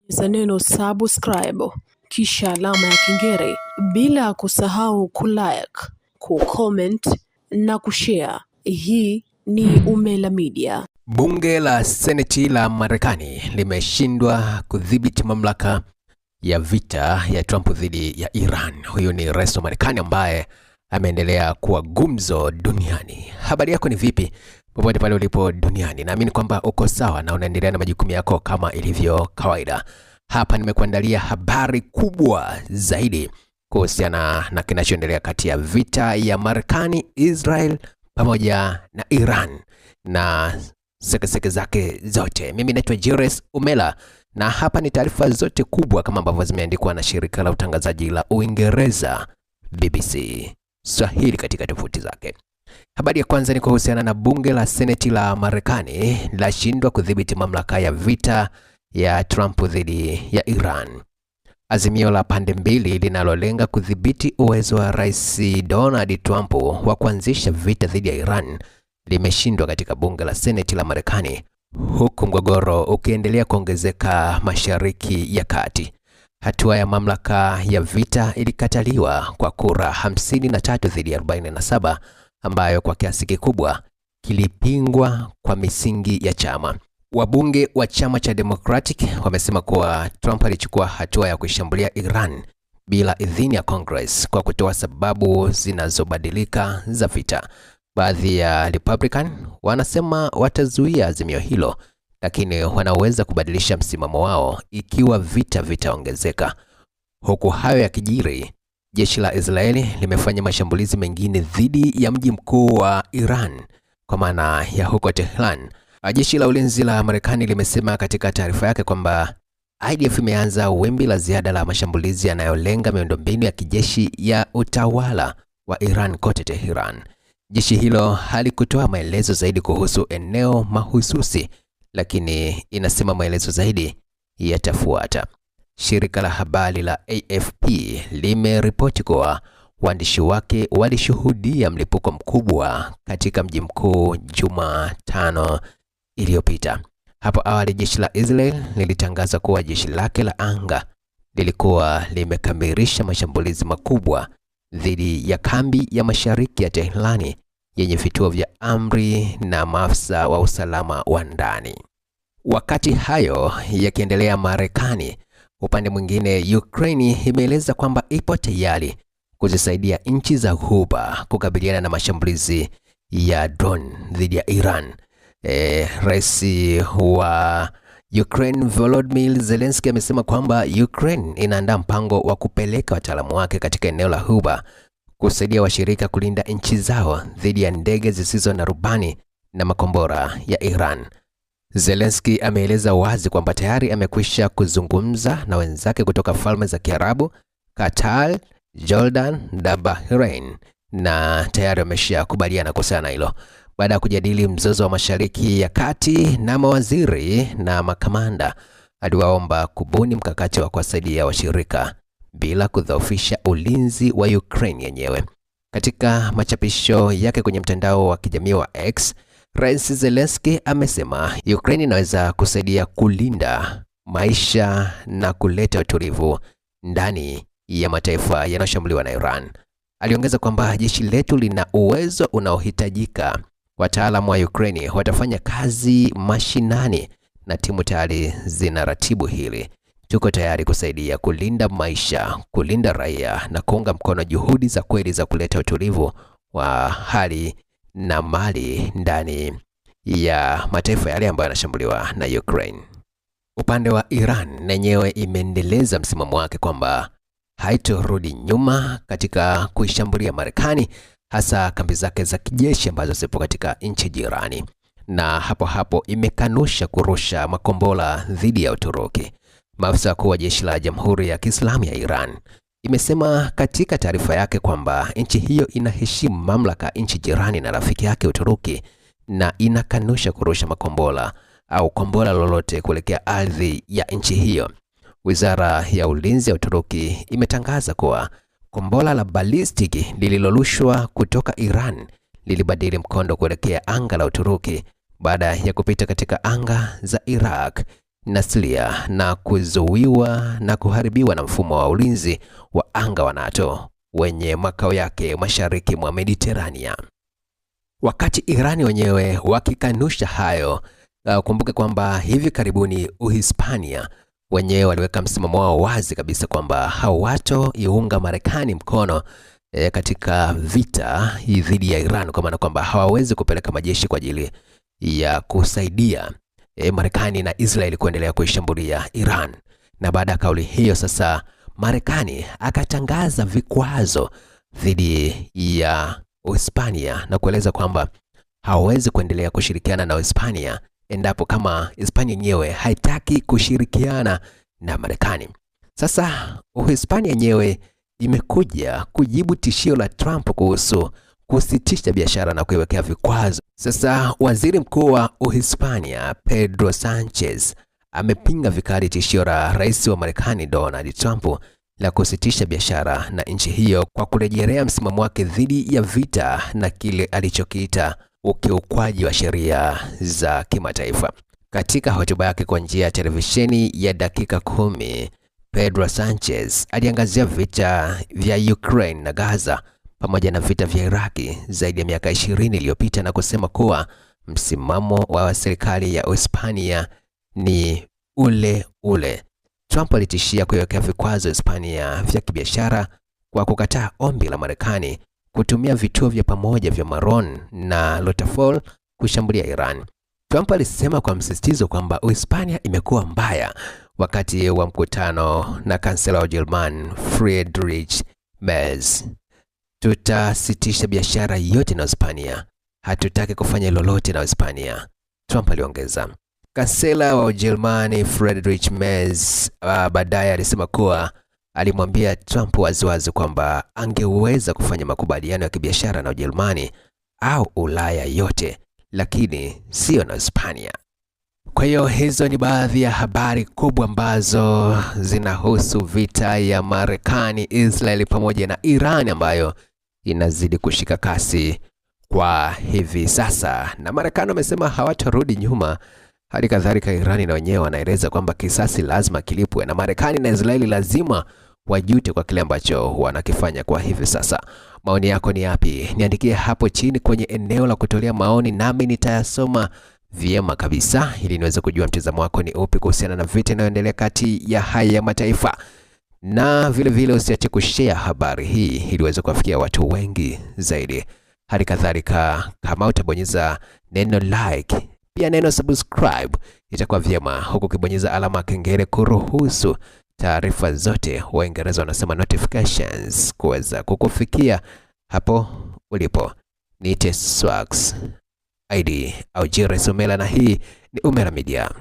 za neno subscribe kisha alama ya kengele, bila kusahau kulike, kucomment na kushare. Hii ni Umela Media. Bunge la Seneti la Marekani limeshindwa kudhibiti mamlaka ya vita ya Trump dhidi ya Iran. Huyu ni rais wa Marekani ambaye ameendelea kuwa gumzo duniani. Habari yako ni vipi? Popote pale ulipo duniani, naamini kwamba uko sawa na unaendelea na majukumu yako kama ilivyo kawaida. Hapa nimekuandalia habari kubwa zaidi kuhusiana na kinachoendelea kati ya vita ya Marekani, Israel pamoja na Iran na sekeseke zake zote. Mimi naitwa Julius Umela na hapa ni taarifa zote kubwa kama ambavyo zimeandikwa na shirika la utangazaji la Uingereza BBC Swahili katika tovuti zake. Habari ya kwanza ni kuhusiana na bunge la Seneti la Marekani lashindwa kudhibiti mamlaka ya vita ya Trump dhidi ya Iran. Azimio la pande mbili linalolenga kudhibiti uwezo wa Rais Donald Trump wa kuanzisha vita dhidi ya Iran limeshindwa katika bunge la Seneti la Marekani, huku mgogoro ukiendelea kuongezeka Mashariki ya Kati. Hatua ya mamlaka ya vita ilikataliwa kwa kura 53 dhidi ya 47, ambayo kwa kiasi kikubwa kilipingwa kwa misingi ya chama. Wabunge wa chama cha Democratic wamesema kuwa Trump alichukua hatua ya kuishambulia Iran bila idhini ya Congress kwa kutoa sababu zinazobadilika za vita. Baadhi ya Republican wanasema watazuia azimio hilo, lakini wanaweza kubadilisha msimamo wao ikiwa vita vitaongezeka. Huku hayo yakijiri, jeshi la Israeli limefanya mashambulizi mengine dhidi ya mji mkuu wa Iran, kwa maana ya huko Tehran. Jeshi la ulinzi la Marekani limesema katika taarifa yake kwamba IDF imeanza wimbi la ziada la mashambulizi yanayolenga miundombinu ya kijeshi ya utawala wa Iran kote Tehran. Jeshi hilo halikutoa maelezo zaidi kuhusu eneo mahususi, lakini inasema maelezo zaidi yatafuata. Shirika la habari la AFP limeripoti kuwa waandishi wake walishuhudia mlipuko mkubwa katika mji mkuu Jumatano iliyopita. Hapo awali jeshi la Israel lilitangaza kuwa jeshi lake la anga lilikuwa limekamilisha mashambulizi makubwa dhidi ya kambi ya mashariki ya Tehran yenye vituo vya amri na maafisa wa usalama wa ndani. Wakati hayo yakiendelea Marekani, upande mwingine Ukraine imeeleza kwamba ipo tayari kuzisaidia nchi za Ghuba kukabiliana na mashambulizi ya drone dhidi ya Iran. Rais wa Ukraine Volodymyr Zelensky amesema kwamba Ukraine inaandaa mpango wa kupeleka wataalamu wake katika eneo la Ghuba kusaidia washirika kulinda nchi zao dhidi ya ndege zisizo na rubani na makombora ya Iran. Zelensky ameeleza wazi kwamba tayari amekwisha kuzungumza na wenzake kutoka Falme za Kiarabu, Qatar, Jordan na Bahrain na tayari wameshakubaliana kuhusiana hilo. Baada ya kujadili mzozo wa Mashariki ya Kati na mawaziri na makamanda, aliwaomba kubuni mkakati wa kuwasaidia washirika bila kudhoofisha ulinzi wa Ukraine yenyewe. Katika machapisho yake kwenye mtandao wa kijamii wa X, Rais Zelensky amesema Ukraine inaweza kusaidia kulinda maisha na kuleta utulivu ndani ya mataifa yanayoshambuliwa na Iran. Aliongeza kwamba jeshi letu lina uwezo unaohitajika. Wataalamu wa Ukraine watafanya kazi mashinani na timu tayari zinaratibu hili. Tuko tayari kusaidia kulinda maisha, kulinda raia na kuunga mkono juhudi za kweli za kuleta utulivu wa hali na mali ndani ya mataifa yale ambayo yanashambuliwa na Ukraine. Upande wa Iran yenyewe imeendeleza msimamo wake kwamba haitorudi nyuma katika kuishambulia Marekani, hasa kambi zake za kijeshi ambazo zipo katika nchi jirani, na hapo imekanusha kurusha makombora dhidi ya Uturuki. Maafisa wakuu wa jeshi la Jamhuri ya Kiislamu ya Iran imesema katika taarifa yake kwamba nchi hiyo inaheshimu mamlaka nchi jirani na rafiki yake Uturuki na inakanusha kurusha makombora au kombora lolote kuelekea ardhi ya nchi hiyo. Wizara ya Ulinzi ya Uturuki imetangaza kuwa kombora la balistiki lililorushwa kutoka Iran lilibadili mkondo kuelekea anga la Uturuki baada ya kupita katika anga za Iraq Naslia na kuzuiwa na kuharibiwa na mfumo wa ulinzi wa anga wa NATO wenye makao yake mashariki mwa Mediterania. Wakati Irani wenyewe wakikanusha hayo, kumbuke kwamba hivi karibuni Uhispania wenyewe waliweka msimamo wao wazi kabisa kwamba hawatoiunga Marekani mkono katika vita dhidi ya Iran, kwa maana kwamba hawawezi kupeleka majeshi kwa ajili ya kusaidia Marekani na Israeli kuendelea kuishambulia Iran. Na baada ya kauli hiyo sasa Marekani akatangaza vikwazo dhidi ya Uhispania na kueleza kwamba hawawezi kuendelea kushirikiana na Uhispania endapo kama Hispania yenyewe haitaki kushirikiana na Marekani. Sasa Uhispania yenyewe imekuja kujibu tishio la Trump kuhusu kusitisha biashara na kuiwekea vikwazo. Sasa waziri mkuu wa Uhispania Pedro Sanchez amepinga vikali tishio la rais wa Marekani Donald Trump la kusitisha biashara na nchi hiyo kwa kurejelea msimamo wake dhidi ya vita na kile alichokiita ukiukwaji wa sheria za kimataifa. Katika hotuba yake kwa njia ya televisheni ya dakika 10, Pedro Sanchez aliangazia vita vya Ukraine na Gaza pamoja na vita vya Iraki zaidi ya miaka 20 iliyopita na kusema kuwa msimamo wa serikali ya Hispania ni ule ule. Trump alitishia kuiwekea vikwazo Hispania vya kibiashara kwa kukataa ombi la Marekani kutumia vituo vya pamoja vya Maron na Lotafol kushambulia Iran. Trump alisema kwa msisitizo kwamba Uhispania imekuwa mbaya wakati wa mkutano na kansela wa Ujerumani Friedrich Merz. Tutasitisha biashara yote na Hispania. Hatutaki kufanya lolote na Hispania, Trump aliongeza. Kansela wa Ujerumani Friedrich Merz baadaye alisema kuwa alimwambia Trump waziwazi kwamba angeweza kufanya makubaliano ya kibiashara na Ujerumani au Ulaya yote, lakini sio na Hispania. Kwa hiyo hizo ni baadhi ya habari kubwa ambazo zinahusu vita ya Marekani, Israeli pamoja na Iran ambayo inazidi kushika kasi kwa hivi sasa. Na Marekani wamesema hawatarudi nyuma. Hali kadhalika Irani na wenyewe wanaeleza kwamba kisasi lazima kilipwe na Marekani na Israeli lazima wajute kwa kile ambacho wanakifanya kwa hivi sasa. Maoni yako ni yapi? Niandikie hapo chini kwenye eneo la kutolea maoni nami nitayasoma vyema kabisa ili niweze kujua mtazamo wako ni upi kuhusiana na vita inayoendelea kati ya haya mataifa. Na vile usiache kushare habari hii ili uweze kuwafikia watu wengi zaidi. Hali kadhalika kama utabonyeza neno like pia neno subscribe itakuwa vyema, huku ukibonyeza alama kengele kuruhusu taarifa zote, Waingereza wanasema notifications, kuweza kukufikia hapo ulipo. Niite Swax ID au Jire Somela na hii ni Umera Media.